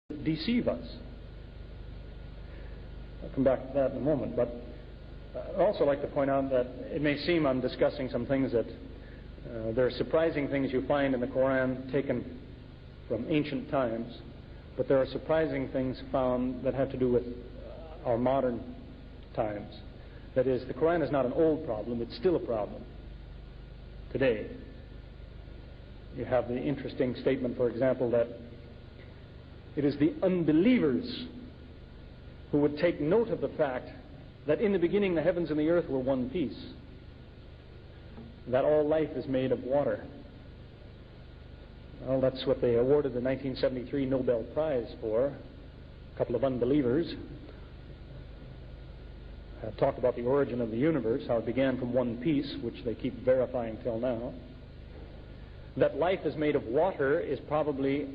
deceive us. I'll come back to that in a moment, but I'd also like to point out that it may seem I'm discussing some things that there are surprising things you find in the Qur'an taken from ancient times, but there are surprising things found that have to do with our modern times. That is, the Qur'an is not an old problem, it's still a problem today. You have the interesting statement, for example, that it is the unbelievers who would take note of the fact that in the beginning the heavens and the earth were one piece, that all life is made of water. Well, that's what they awarded the 1973 Nobel Prize for. A couple of unbelievers talked about the origin of the universe, how it began from one piece, which they keep verifying till now. That life is made of water is probably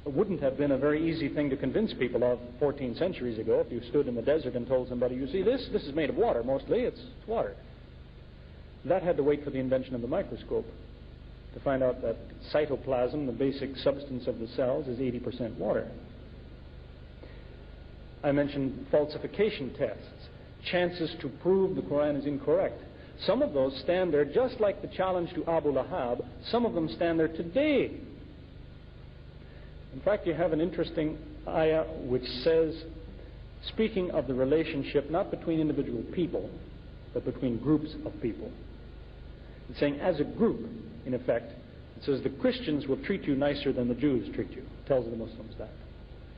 wouldn't have been a very easy thing to convince people of 14 centuries ago. If you stood in the desert and told somebody, you see, this is made of water, mostly, it's water. That had to wait for the invention of the microscope to find out that cytoplasm, the basic substance of the cells, is 80% water. I mentioned falsification tests, chances to prove the Qur'an is incorrect. Some of those stand there, just like the challenge to Abu Lahab, some of them stand there today. In fact, you have an interesting ayah which says, speaking of the relationship not between individual people, but between groups of people. It's saying, as a group, in effect, it says the Christians will treat you nicer than the Jews treat you. It tells the Muslims that,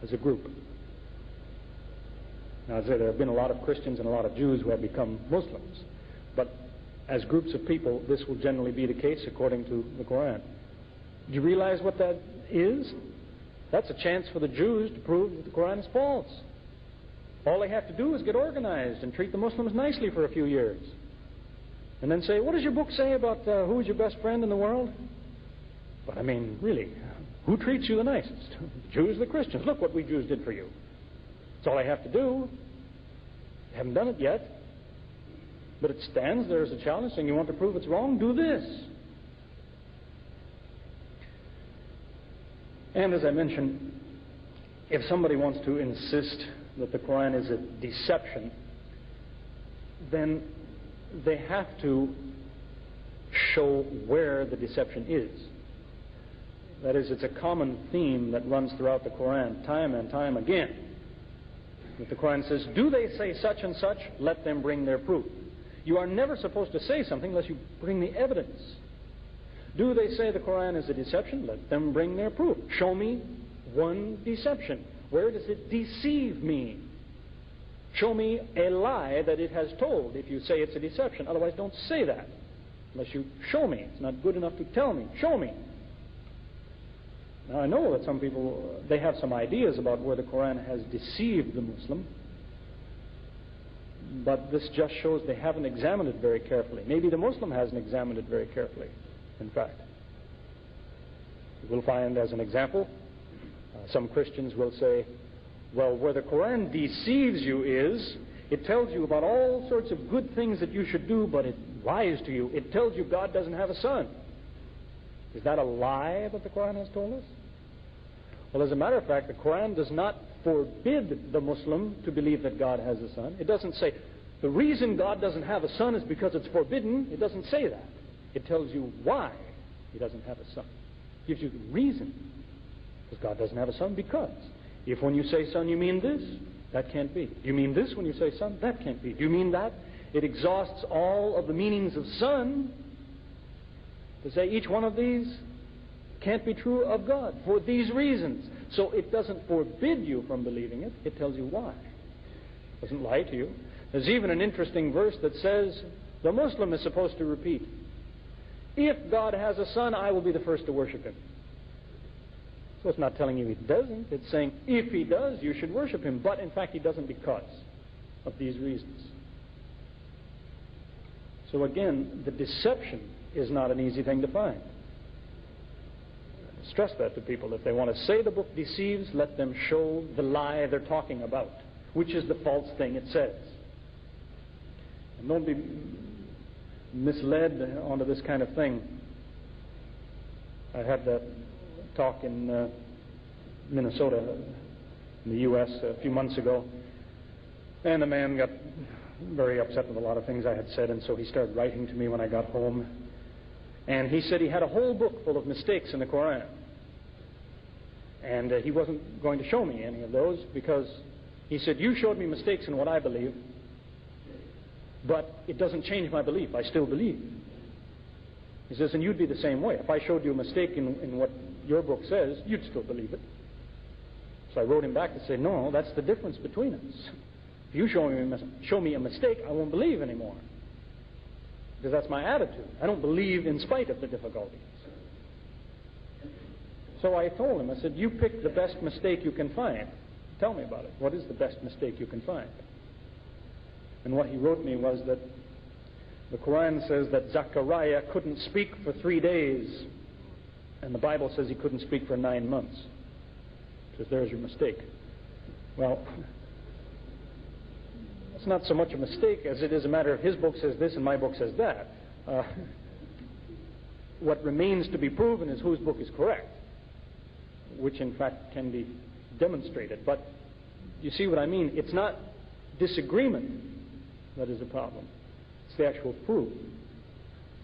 as a group. Now, I say there have been a lot of Christians and a lot of Jews who have become Muslims, but as groups of people, this will generally be the case according to the Qur'an. Do you realize what that is? That's a chance for the Jews to prove that the Qur'an is false. All they have to do is get organized and treat the Muslims nicely for a few years. And then say, what does your book say about who is your best friend in the world? But I mean, really, who treats you the nicest? The Jews, the Christians. Look what we Jews did for you. That's all I have to do. You haven't done it yet. But it stands there as a challenge saying, you want to prove it's wrong? Do this. And as I mentioned, if somebody wants to insist that the Qur'an is a deception, then they have to show where the deception is. That is, it's a common theme that runs throughout the Qur'an, time and time again. That the Qur'an says, do they say such and such? Let them bring their proof. You are never supposed to say something unless you bring the evidence. Do they say the Qur'an is a deception? Let them bring their proof. Show me one deception. Where does it deceive me? Show me a lie that it has told if you say it's a deception. Otherwise, don't say that unless you show me. It's not good enough to tell me. Show me. Now, I know that some people, they have some ideas about where the Qur'an has deceived the Muslim, but this just shows they haven't examined it very carefully. Maybe the Muslim hasn't examined it very carefully, in fact. We'll find, as an example, some Christians will say, well, where the Qur'an deceives you is, it tells you about all sorts of good things that you should do, but it lies to you. It tells you God doesn't have a son. Is that a lie that the Qur'an has told us? Well, as a matter of fact, the Qur'an does not forbid the Muslim to believe that God has a son. It doesn't say, the reason God doesn't have a son is because it's forbidden. It doesn't say that. It tells you why he doesn't have a son. It gives you the reason. Because God doesn't have a son, because if when you say son you mean this, that can't be. You mean this when you say son? That can't be. Do you mean that? It exhausts all of the meanings of son to say each one of these can't be true of God for these reasons. So it doesn't forbid you from believing it. It tells you why. It doesn't lie to you. There's even an interesting verse that says the Muslim is supposed to repeat, if God has a son, I will be the first to worship him. So it's not telling you he doesn't. It's saying if he does, you should worship him. But in fact, he doesn't because of these reasons. So again, the deception is not an easy thing to find. Stress that to people. If they want to say the book deceives, let them show the lie they're talking about, which is the false thing it says. And don't be misled onto this kind of thing. I had that talk in Minnesota, in the U.S. a few months ago, and the man got very upset with a lot of things I had said, and so he started writing to me when I got home. And he said he had a whole book full of mistakes in the Qur'an. And he wasn't going to show me any of those because he said, you showed me mistakes in what I believe, but it doesn't change my belief. I still believe. He says, and you'd be the same way. If I showed you a mistake in what your book says, you'd still believe it. So I wrote him back to say, no, that's the difference between us. If you show me a mistake, I won't believe anymore. Because that's my attitude. I don't believe in spite of the difficulties. So I told him, I said, you pick the best mistake you can find. Tell me about it. What is the best mistake you can find? And what he wrote me was that the Qur'an says that Zechariah couldn't speak for 3 days, and the Bible says he couldn't speak for 9 months. He says, there's your mistake. Well, it's not so much a mistake as it is a matter of his book says this and my book says that. What remains to be proven is whose book is correct, which in fact can be demonstrated. But you see what I mean? It's not disagreement that is a problem. It's the actual proof.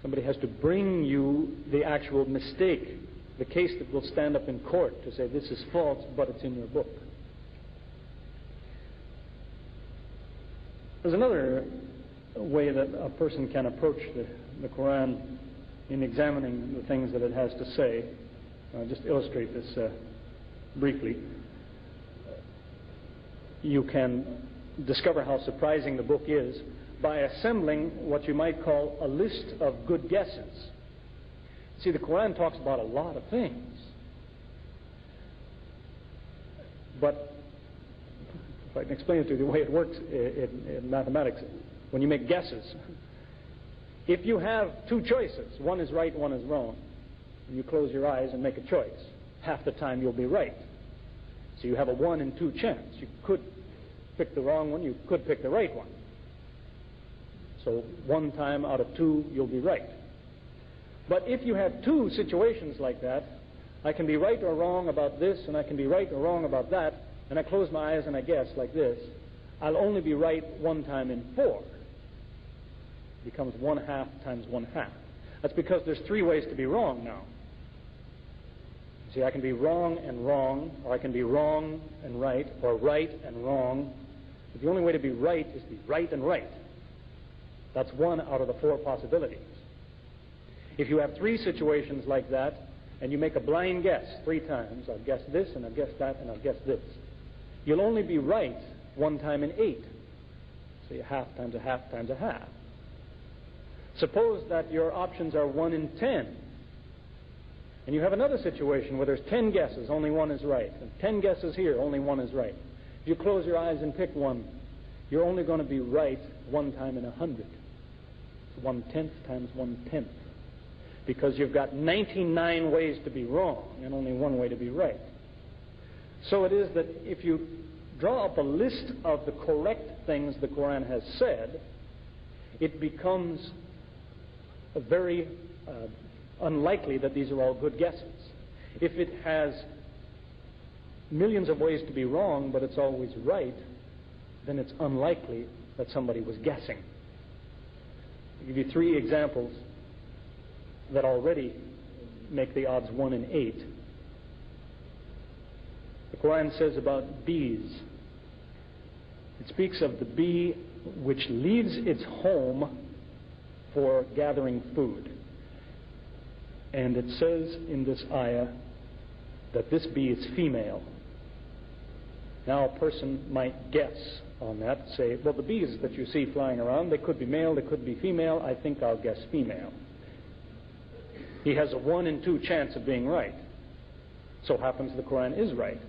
Somebody has to bring you the actual mistake, the case that will stand up in court to say this is false, but it's in your book. There's another way that a person can approach the Qur'an in examining the things that it has to say. I'll just illustrate this briefly. You can discover how surprising the book is by assembling what you might call a list of good guesses. See, the Qur'an talks about a lot of things. But if I can explain it to you the way it works in mathematics, when you make guesses, if you have two choices, one is right, one is wrong, and you close your eyes and make a choice, half the time you'll be right. So you have a 1 in 2 chance. You could pick the wrong one, you could pick the right one. So 1 time out of 2 you'll be right. But if you have 2 situations like that, I can be right or wrong about this, and I can be right or wrong about that, and I close my eyes and I guess like this, I'll only be right 1 time in 4. It becomes 1/2 times 1/2. That's because there's 3 ways to be wrong now. See, I can be wrong and wrong, or I can be wrong and right, or right and wrong. But the only way to be right is to be right and right. That's 1 out of the 4 possibilities. If you have 3 situations like that, and you make a blind guess 3 times, I'll guess this, and I'll guess that, and I'll guess this, you'll only be right 1 time in 8. So you 1/2 times 1/2 times 1/2. Suppose that your options are 1 in 10. And you have another situation where there's 10 guesses, only 1 is right. And 10 guesses here, only 1 is right. If you close your eyes and pick 1, you're only going to be right 1 time in 100. It's 1/10 times 1/10. Because you've got 99 ways to be wrong and only 1 way to be right. So it is that if you draw up a list of the correct things the Qur'an has said, it becomes very unlikely that these are all good guesses. If it has millions of ways to be wrong, but it's always right, then it's unlikely that somebody was guessing. I'll give you 3 examples that already make the odds 1 in 8. The Qur'an says about bees. It speaks of the bee which leaves its home for gathering food. And it says in this ayah that this bee is female. Now a person might guess on that, say, well, the bees that you see flying around, they could be male, they could be female, I think I'll guess female. He has a 1 in 2 chance of being right. So happens the Qur'an is right.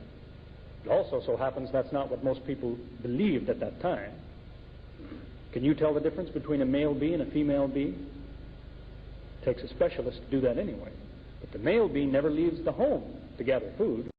It also so happens that's not what most people believed at that time. Can you tell the difference between a male bee and a female bee? It takes a specialist to do that anyway. But the male bee never leaves the home to gather food.